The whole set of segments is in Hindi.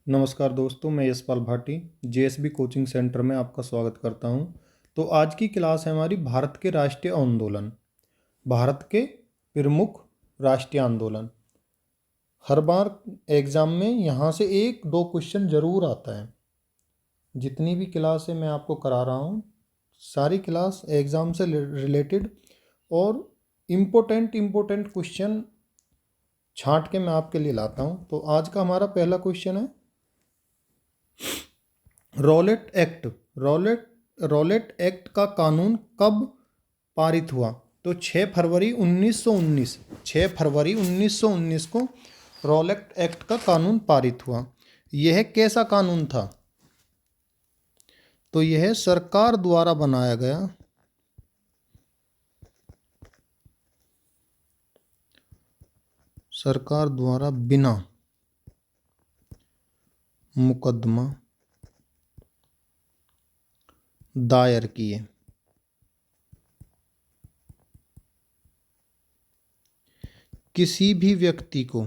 नमस्कार दोस्तों, मैं Yashpal Bhati JSB coaching centre में आपका स्वागत करता हूं। तो आज की क्लास है हमारी भारत के राष्ट्रीय आंदोलन। भारत के प्रमुख राष्ट्रीय आंदोलन। हर बार एग्ज़ाम में यहाँ से एक दो क्वेश्चन ज़रूर आता है। जितनी भी क्लासें मैं आपको करा रहा हूँ, सारी क्लास एग्ज़ाम से रिलेटेड और इम्पोर्टेंट क्वेश्चन छांट के मैं आपके लिए लाता हूँ। तो आज का हमारा पहला क्वेश्चन है रॉलेट एक्ट। रॉलेट एक्ट का कानून कब पारित हुआ? तो 6 फरवरी 1919, 6 फरवरी 1919 को रॉलेट एक्ट का कानून पारित हुआ। यह कैसा कानून था? तो यह सरकार द्वारा बनाया गया सरकार द्वारा बिना मुकदमा दायर किए किसी भी व्यक्ति को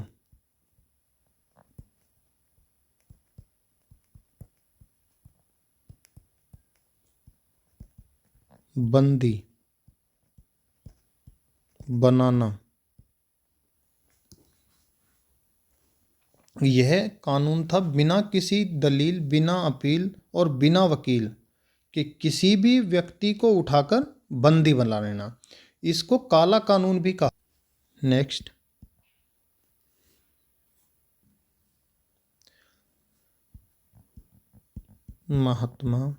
बंदी बनाना, यह कानून था बिना किसी दलील, बिना अपील और बिना वकील कि किसी भी व्यक्ति को उठाकर बंदी बना लेना। इसको काला कानून भी कहा। नेक्स्ट, महात्मा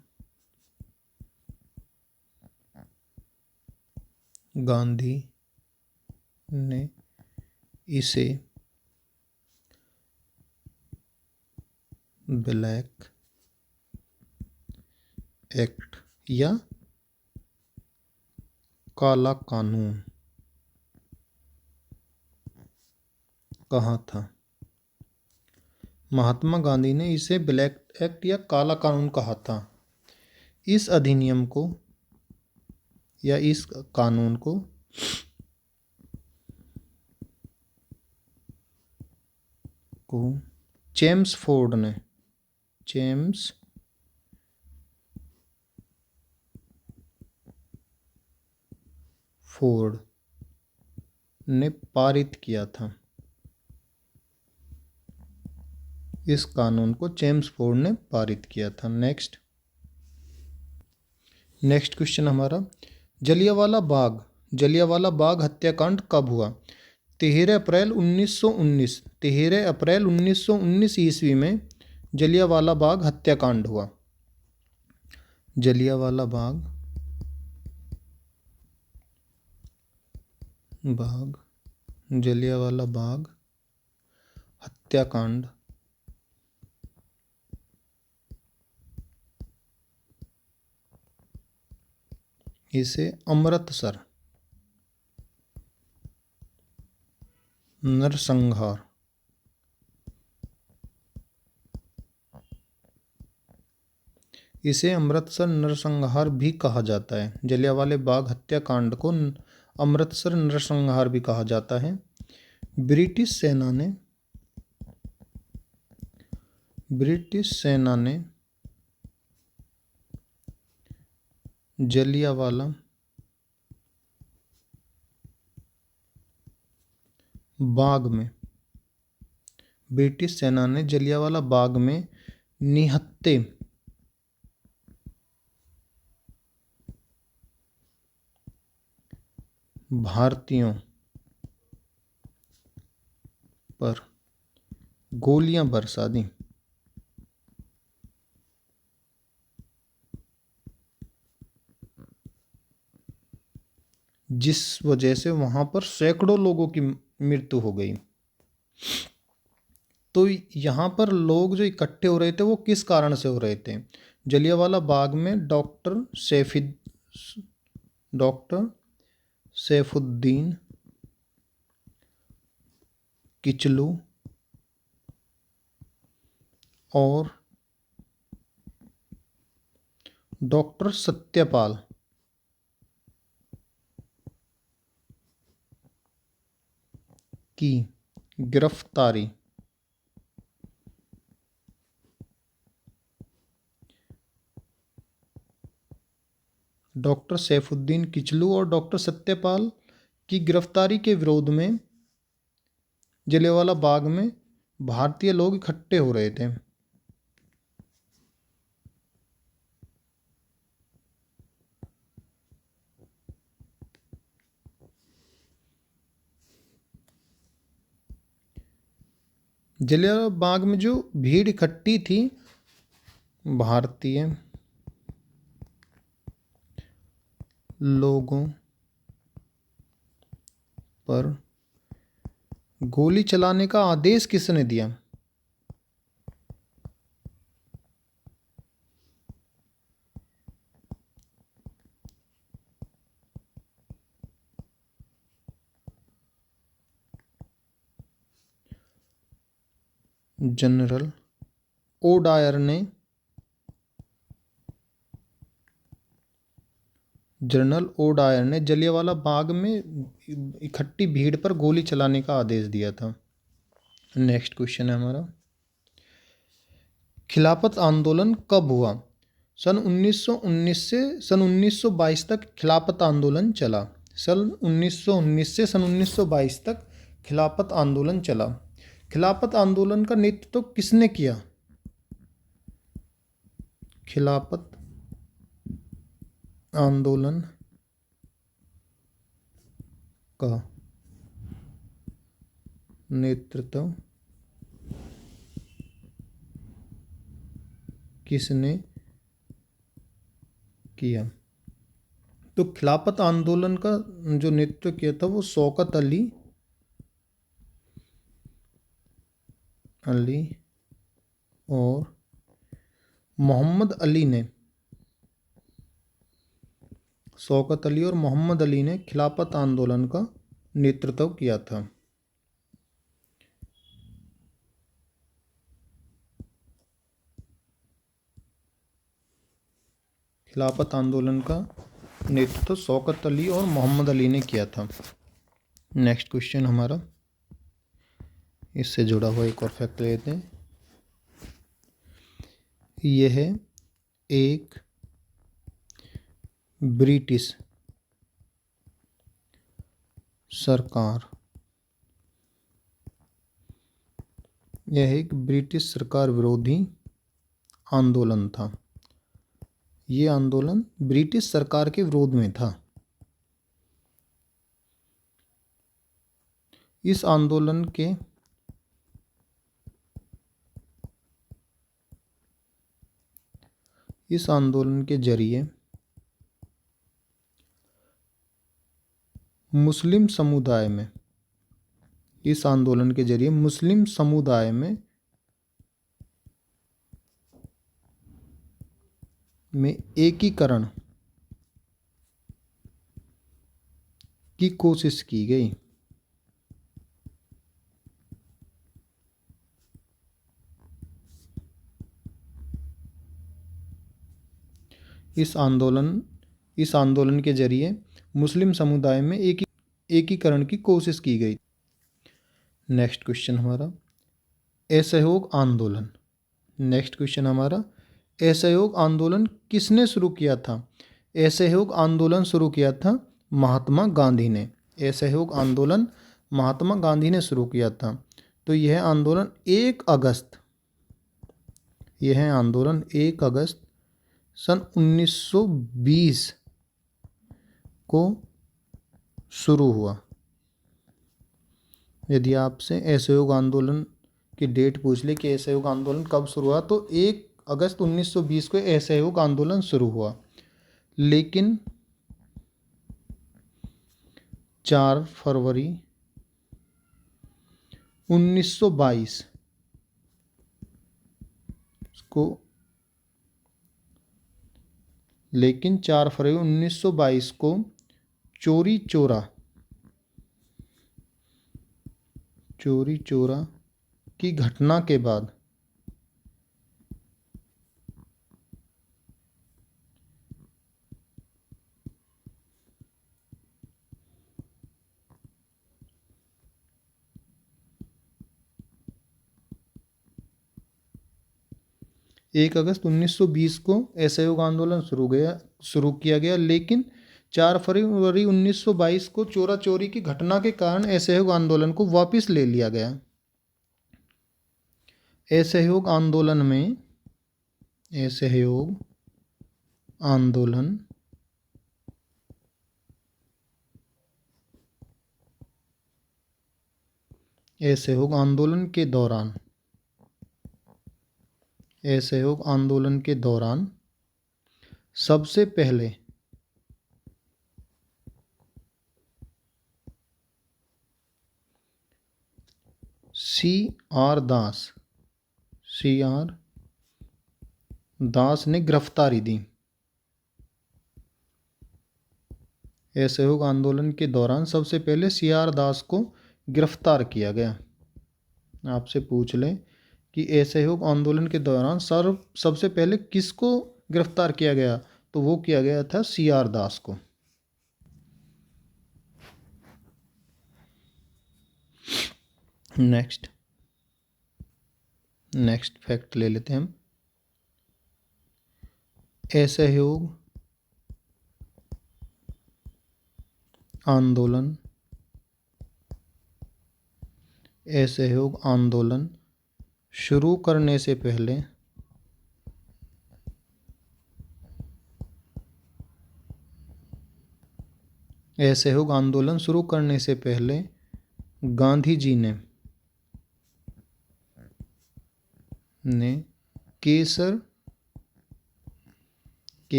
गांधी ने इसे ब्लैक एक्ट या काला कानून कहा था। महात्मा गांधी ने इसे ब्लैक एक्ट या काला कानून कहा था। इस अधिनियम को या इस कानून को चेम्सफोर्ड ने पारित किया था। इस कानून को चेम्सफोर्ड ने पारित किया था। नेक्स्ट क्वेश्चन हमारा, जलियांवाला बाग हत्याकांड कब हुआ? 13 अप्रैल 1919, 13 अप्रैल 1919 ईस्वी में जलियांवाला बाग हत्याकांड हुआ। जलियांवाला बाग हत्याकांड इसे अमृतसर नरसंहार भी कहा जाता है। जलियांवाले बाग हत्याकांड को अमृतसर नरसंहार भी कहा जाता है। ब्रिटिश सेना ने जलियांवाला बाग में निहत्थे भारतीयों पर गोलियां बरसा दी। जिस वजह से वहां पर सैकड़ों लोगों की मृत्यु हो गई। तो यहाँ पर लोग जो इकट्ठे हो रहे थे वो किस कारण से हो रहे थे? जलियांवाला बाग में डॉक्टर सैफुद्दीन किचलू और डॉक्टर सत्यपाल की गिरफ्तारी डॉक्टर सैफुद्दीन किचलू और डॉक्टर सत्यपाल की गिरफ्तारी के विरोध में जलियांवाला बाग में भारतीय लोग इकट्ठे हो रहे थे। जलियांवाला बाग में जो भीड़ इकट्ठी थी, भारतीय लोगों पर गोली चलाने का आदेश किसने दिया? जनरल ओडायर ने जलियांवाला बाग में इकट्ठी भीड़ पर गोली चलाने का आदेश दिया था। नेक्स्ट क्वेश्चन है हमारा, खिलाफत आंदोलन कब हुआ? सन 1919 से सन 1922 तक खिलाफत आंदोलन चला। सन 1919 से सन 1922 तक खिलाफत आंदोलन चला। खिलाफत आंदोलन का नेतृत्व किसने किया? खिलाफत आंदोलन का नेतृत्व किसने किया? तो खिलाफत आंदोलन का जो नेतृत्व किया था वो शौकत अली और मोहम्मद अली ने खिलाफत आंदोलन का नेतृत्व किया था। खिलाफत आंदोलन का नेतृत्व शौकत अली और मोहम्मद अली ने किया था। नेक्स्ट क्वेश्चन हमारा, इससे जुड़ा हुआ एक और फैक्ट लेते हैं। यह एक ब्रिटिश सरकार विरोधी आंदोलन था। ये आंदोलन ब्रिटिश सरकार के विरोध में था। इस आंदोलन के जरिए मुस्लिम समुदाय में एकीकरण की कोशिश की गई। इस आंदोलन के जरिए मुस्लिम समुदाय में एकीकरण की कोशिश की गई। नेक्स्ट क्वेश्चन हमारा, असहयोग आंदोलन। असहयोग आंदोलन किसने शुरू किया था? असहयोग आंदोलन शुरू किया था महात्मा गांधी ने। असहयोग आंदोलन महात्मा गांधी ने शुरू किया था। तो यह आंदोलन 1 अगस्त सन 1920 को शुरू हुआ। यदि आपसे असहयोग आंदोलन की डेट पूछ ले कि असहयोग आंदोलन कब शुरू हुआ, तो 1 अगस्त 1920 को असहयोग आंदोलन शुरू हुआ। लेकिन 4 फरवरी 1922 को चोरी चोरा की घटना के बाद 1 अगस्त 1920 को असहयोग आंदोलन शुरू किया गया, लेकिन 4 फरवरी 1922 को चोरा चोरी की घटना के कारण असहयोग आंदोलन को वापस ले लिया गया। असहयोग आंदोलन के दौरान सबसे पहले CR दास ने गिरफ्तारी दी। असहयोग आंदोलन के दौरान सबसे पहले CR दास को गिरफ्तार किया गया। आपसे पूछ लें कि असहयोग आंदोलन के दौरान सबसे पहले किसको गिरफ्तार किया गया, तो वो किया गया था CR दास को। नेक्स्ट फैक्ट ले लेते हैं हम। असहयोग आंदोलन शुरू करने से पहले गांधी जी ने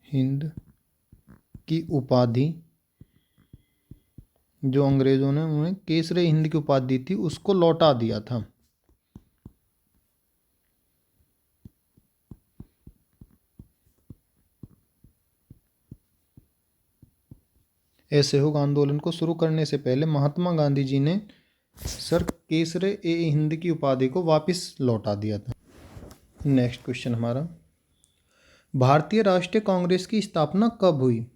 हिंद की उपाधि, जो अंग्रेजों ने उन्हें केसरे हिंद की उपाधि थी, उसको लौटा दिया था। असहयोग आंदोलन को शुरू करने से पहले महात्मा गांधी जी ने केसरे हिंद की उपाधि को वापस लौटा दिया था। नेक्स्ट क्वेश्चन हमारा, भारतीय राष्ट्रीय कांग्रेस की स्थापना कब हुई?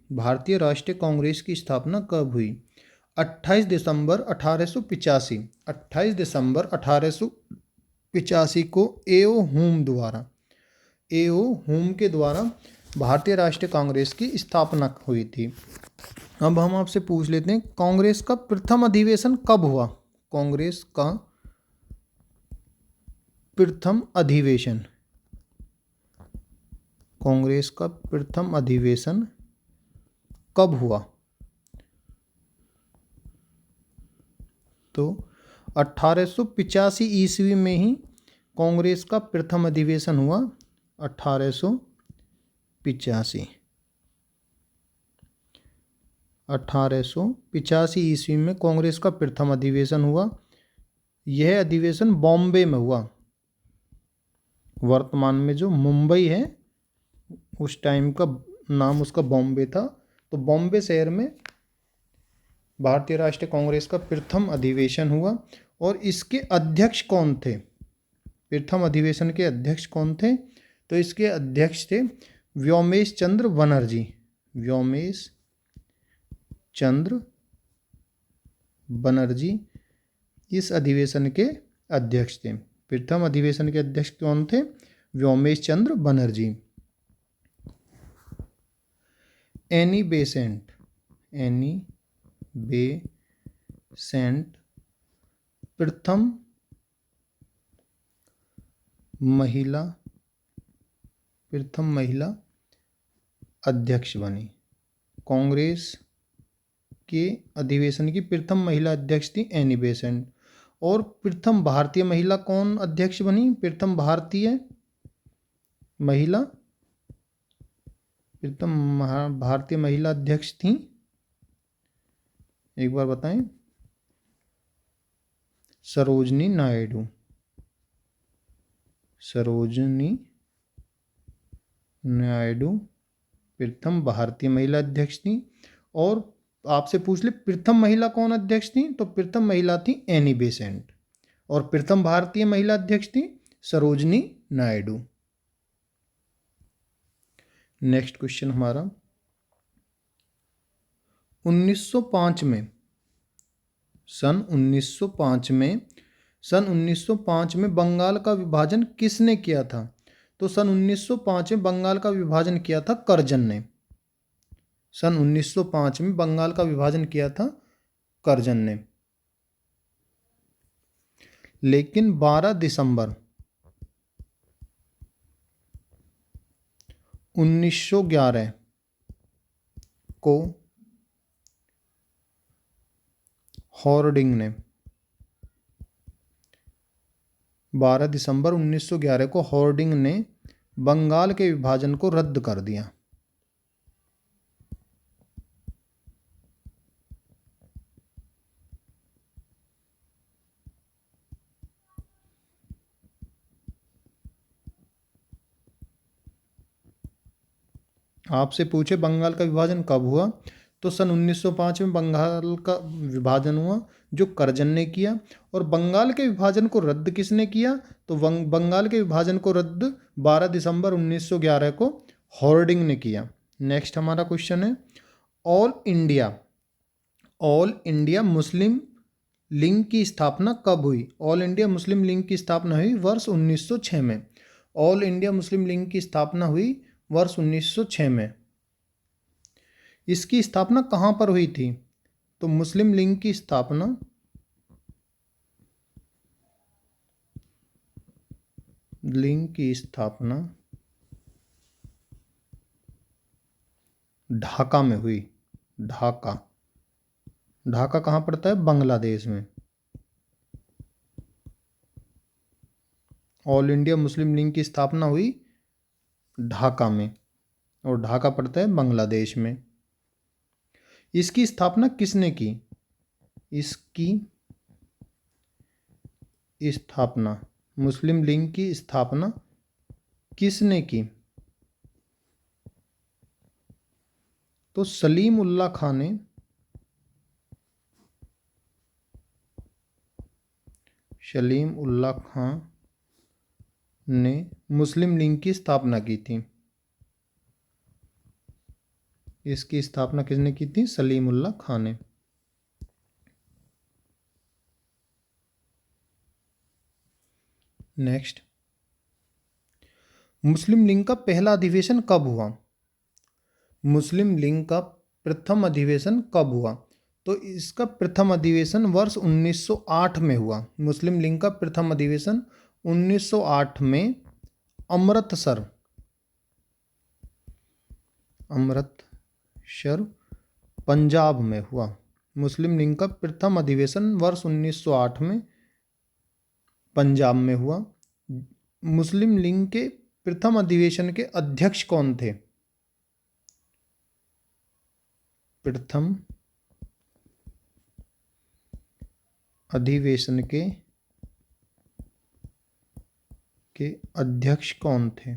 28 दिसंबर 1885 को एओ हुम के द्वारा भारतीय राष्ट्रीय कांग्रेस की स्थापना हुई थी। अब हम आपसे पूछ लेते हैं, कांग्रेस का प्रथम अधिवेशन कब हुआ? कांग्रेस का प्रथम अधिवेशन कब हुआ? तो 1885 ईस्वी में ही कांग्रेस का प्रथम अधिवेशन हुआ। 1885 ईस्वी में कांग्रेस का प्रथम अधिवेशन हुआ। यह अधिवेशन बॉम्बे में हुआ। वर्तमान में जो मुंबई है, उस टाइम का नाम उसका बॉम्बे था। तो बॉम्बे शहर में भारतीय राष्ट्रीय कांग्रेस का प्रथम अधिवेशन हुआ। और इसके अध्यक्ष कौन थे? प्रथम अधिवेशन के अध्यक्ष कौन थे? तो इसके अध्यक्ष थे व्योमेश चंद्र बनर्जी इस अधिवेशन के अध्यक्ष थे। प्रथम अधिवेशन के अध्यक्ष कौन थे? व्योमेश चंद्र बनर्जी। एनी बेसेंट प्रथम महिला अध्यक्ष बनी। कांग्रेस के अधिवेशन की प्रथम महिला अध्यक्ष थी एनी बेसेंट। और प्रथम भारतीय महिला कौन अध्यक्ष बनी? प्रथम भारतीय महिला अध्यक्ष थी, एक बार बताएं, सरोजनी नायडू प्रथम भारतीय महिला अध्यक्ष थी। और आपसे पूछ ले प्रथम महिला कौन अध्यक्ष थी? तो प्रथम महिला थी एनी बेसेंट। और प्रथम भारतीय महिला अध्यक्ष थी सरोजनी नायडू। नेक्स्ट क्वेश्चन हमारा, 1905 में सन 1905 में बंगाल का विभाजन किसने किया था? तो सन 1905 में बंगाल का विभाजन किया था कर्जन ने। सन 1905 में बंगाल का विभाजन किया था कर्जन ने। लेकिन 12 दिसंबर 1911 को हॉर्डिंग ने 12 दिसंबर 1911 को हॉर्डिंग ने बंगाल के विभाजन को रद्द कर दिया। आपसे पूछे बंगाल का विभाजन कब हुआ, तो सन 1905 में बंगाल का विभाजन हुआ जो कर्जन ने किया। और बंगाल के विभाजन को रद्द किसने किया? तो बंगाल के विभाजन को रद्द 12 दिसंबर 1911 को हॉर्डिंग ने किया। नेक्स्ट हमारा क्वेश्चन है, ऑल इंडिया मुस्लिम लीग की स्थापना कब हुई? ऑल इंडिया मुस्लिम लीग की स्थापना हुई वर्ष 1906 में। ऑल इंडिया मुस्लिम लीग की स्थापना हुई वर्ष 1906 में। इसकी स्थापना कहाँ पर हुई थी? तो मुस्लिम लीग की स्थापना ढाका में हुई। ढाका कहाँ पड़ता है? बांग्लादेश में। ऑल इंडिया मुस्लिम लीग की स्थापना हुई ढाका में, और ढाका पड़ता है बांग्लादेश में। इसकी स्थापना किसने की? इसकी स्थापना, मुस्लिम लीग की स्थापना किसने की? तो सलीम उल्लाह खां ने मुस्लिम लीग की स्थापना की थी। इसकी स्थापना किसने की थी? सलीम उल्लाह खां ने। नेक्स्ट, मुस्लिम लीग का पहला अधिवेशन कब हुआ? मुस्लिम लीग का प्रथम अधिवेशन कब हुआ? तो इसका प्रथम अधिवेशन वर्ष 1908 में हुआ। मुस्लिम लीग का प्रथम अधिवेशन 1908 में अमृतसर पंजाब में हुआ। मुस्लिम लीग का प्रथम अधिवेशन वर्ष 1908 में पंजाब में हुआ। मुस्लिम लीग के प्रथम अधिवेशन के अध्यक्ष कौन थे? प्रथम अधिवेशन के अध्यक्ष कौन थे?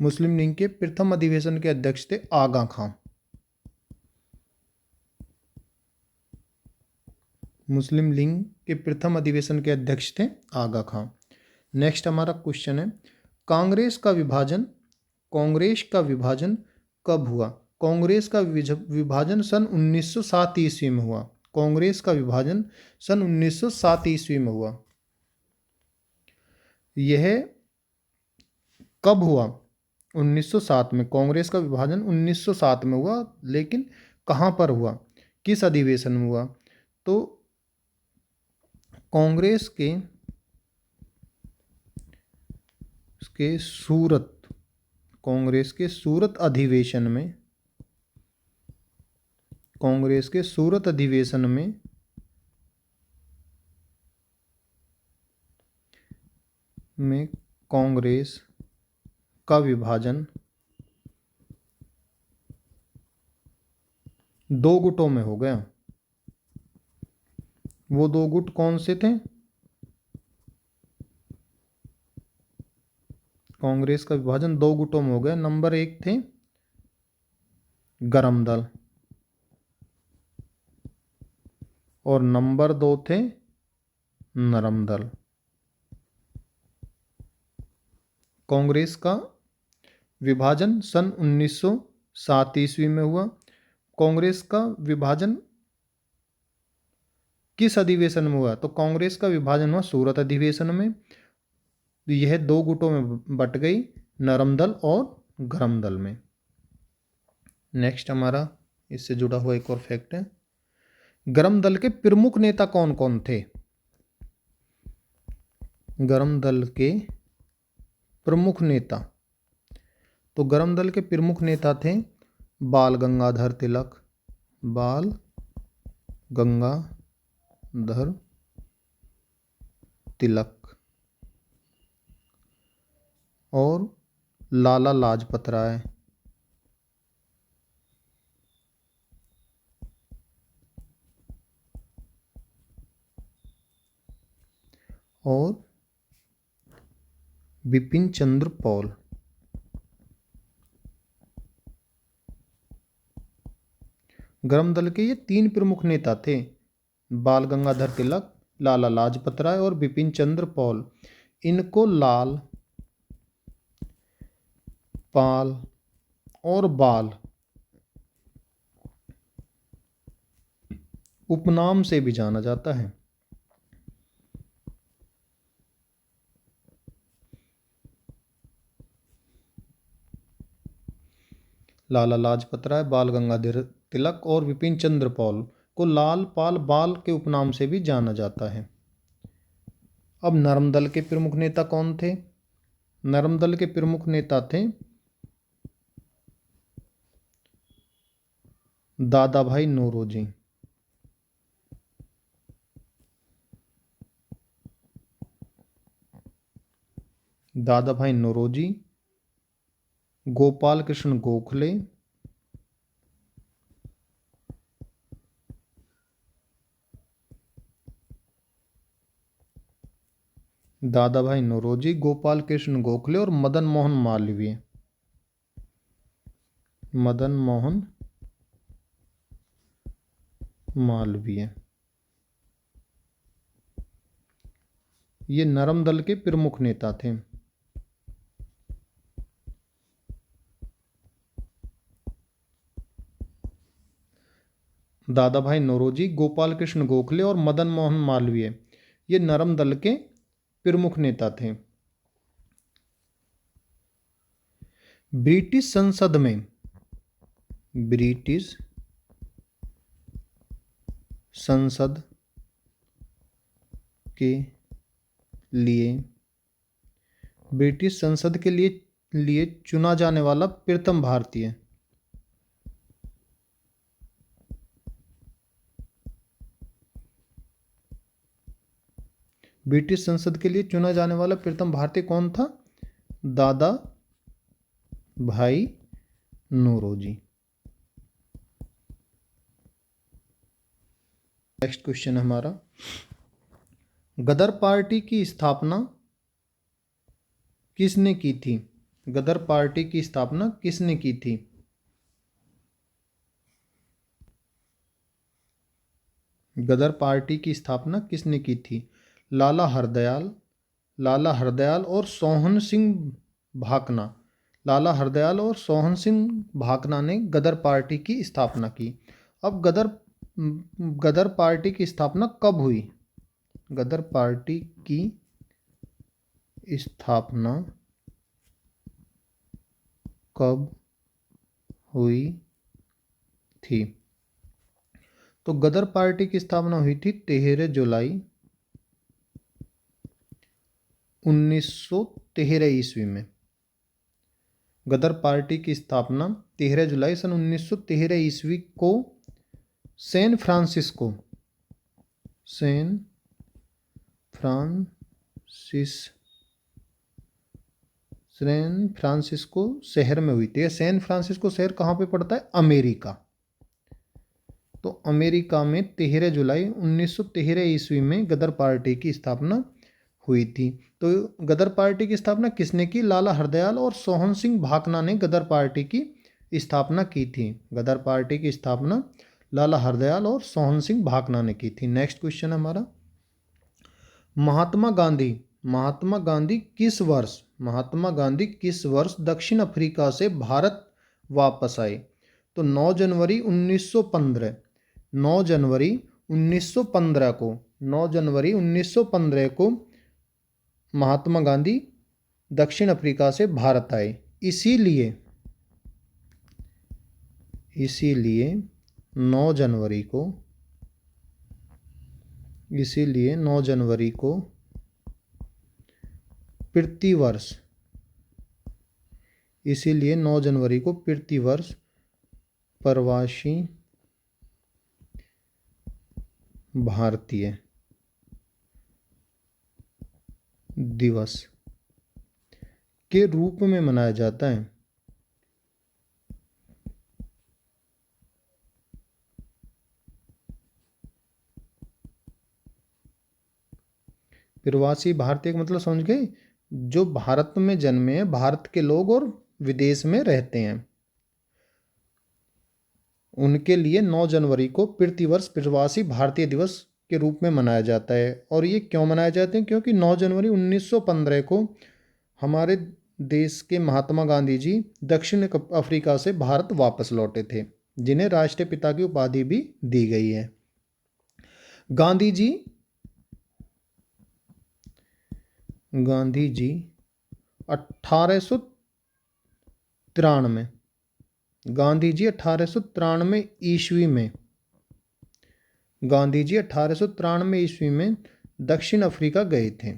मुस्लिम लीग के प्रथम अधिवेशन के अध्यक्ष थे आगा खां। मुस्लिम लीग के प्रथम अधिवेशन के अध्यक्ष थे आगा खां। नेक्स्ट हमारा क्वेश्चन है, कांग्रेस का विभाजन कब हुआ? कांग्रेस का विभाजन सन 1907 ईस्वी में हुआ। कांग्रेस का विभाजन सन 1907 ईस्वी में हुआ। यह कब हुआ? 1907 में। कांग्रेस का विभाजन 1907 में हुआ, लेकिन कहाँ पर हुआ? किस अधिवेशन में हुआ? तो कांग्रेस के सूरत अधिवेशन में कांग्रेस का विभाजन दो गुटों में हो गया। वो दो गुट कौन से थे? कांग्रेस का विभाजन दो गुटों में हो गया। नंबर 1 थे गरम दल और नंबर 2 थे नरम दल। कांग्रेस का विभाजन सन 1907 ईस्वी में हुआ। कांग्रेस का विभाजन किस अधिवेशन में हुआ? तो कांग्रेस का विभाजन हुआ सूरत अधिवेशन में। तो यह दो गुटों में बट गई, नरम दल और गरम दल में। नेक्स्ट हमारा इससे जुड़ा हुआ एक और फैक्ट है, गरम दल के प्रमुख नेता कौन कौन थे? गरम दल के प्रमुख नेता, तो गरम दल के प्रमुख नेता थे बाल गंगाधर तिलक, बाल गंगाधर तिलक और लाला लाजपत राय। और बिपिन चंद्र पॉल। गरम दल के ये तीन प्रमुख नेता थे, बाल गंगाधर तिलक, लाला लाजपत राय और बिपिन चंद्र पॉल। इनको लाल, पाल और बाल उपनाम से भी जाना जाता है। लाला लाजपत राय, बाल गंगाधर तिलक और बिपिन चंद्र पॉल को लाल, पाल, बाल के उपनाम से भी जाना जाता है। अब नरम दल के प्रमुख नेता कौन थे? नरम दल के प्रमुख नेता थे दादा भाई नौरोजी। दादा भाई नौरोजी, गोपाल कृष्ण गोखले, दादा भाई नौरोजी, गोपाल कृष्ण गोखले और मदन मोहन मालवीय। मदन मोहन मालवीय, ये नरम दल के प्रमुख नेता थे। दादा भाई नौरोजी, गोपाल कृष्ण गोखले और मदन मोहन मालवीय, ये नरम दल के प्रमुख नेता थे। ब्रिटिश संसद में, ब्रिटिश संसद के लिए, ब्रिटिश संसद के लिए चुना जाने वाला प्रथम भारतीय, ब्रिटिश संसद के लिए चुना जाने वाला प्रथम भारतीय कौन था? दादा भाई नौरोजी। नेक्स्ट क्वेश्चन हमारा, गदर पार्टी की स्थापना किसने की थी? गदर पार्टी की स्थापना किसने की थी? गदर पार्टी की स्थापना किसने की थी? लाला हरदयाल और सोहन सिंह भाकना। लाला हरदयाल और सोहन सिंह भाकना ने गदर पार्टी की स्थापना की। अब गदर पार्टी की स्थापना कब हुई? गदर पार्टी की स्थापना कब हुई थी? तो गदर पार्टी की स्थापना हुई थी 13 जुलाई 1913 ईस्वी में। गदर पार्टी की स्थापना 13 जुलाई सन 1913 ईस्वी को सैन फ्रांसिस्को शहर में हुई थी। सैन फ्रांसिस्को शहर कहाँ पे पड़ता है? अमेरिका। तो अमेरिका में 13 जुलाई 1913 ईस्वी में गदर पार्टी की स्थापना हुई थी। तो गदर पार्टी की स्थापना किसने की? लाला हरदयाल और सोहन सिंह भाकना ने गदर पार्टी की स्थापना की थी। गदर पार्टी की स्थापना लाला हरदयाल और सोहन सिंह भाकना ने की थी। नेक्स्ट क्वेश्चन हमारा, महात्मा गांधी किस वर्ष दक्षिण अफ्रीका से भारत वापस आए? तो 9 जनवरी 1915 को 9 जनवरी 1915 को महात्मा गांधी दक्षिण अफ्रीका से भारत आए। इसीलिए 9 जनवरी को प्रतिवर्ष प्रवासी भारतीय दिवस के रूप में मनाया जाता है। प्रवासी भारतीय का मतलब समझ गए, जो भारत में जन्मे हैं, भारत के लोग और विदेश में रहते हैं, उनके लिए 9 जनवरी को प्रतिवर्ष प्रवासी भारतीय दिवस के रूप में मनाया जाता है। और ये क्यों मनाए जाते हैं? क्योंकि 9 जनवरी 1915 को हमारे देश के महात्मा गांधी जी दक्षिण अफ्रीका से भारत वापस लौटे थे, जिन्हें राष्ट्रीय पिता की उपाधि भी दी गई है। गांधी जी 1893 ईस्वी में दक्षिण अफ्रीका गए थे,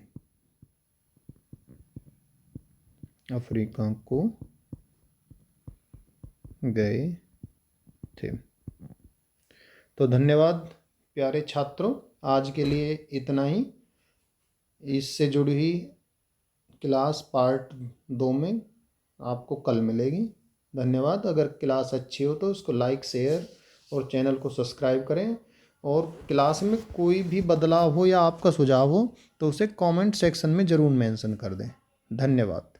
तो धन्यवाद प्यारे छात्रों, आज के लिए इतना ही। इससे जुड़ी हुई क्लास पार्ट 2 में आपको कल मिलेगी। धन्यवाद। अगर क्लास अच्छी हो तो उसको लाइक, शेयर और चैनल को सब्सक्राइब करें। और क्लास में कोई भी बदलाव हो या आपका सुझाव हो तो उसे कमेंट सेक्शन में ज़रूर मेंशन कर दें। धन्यवाद।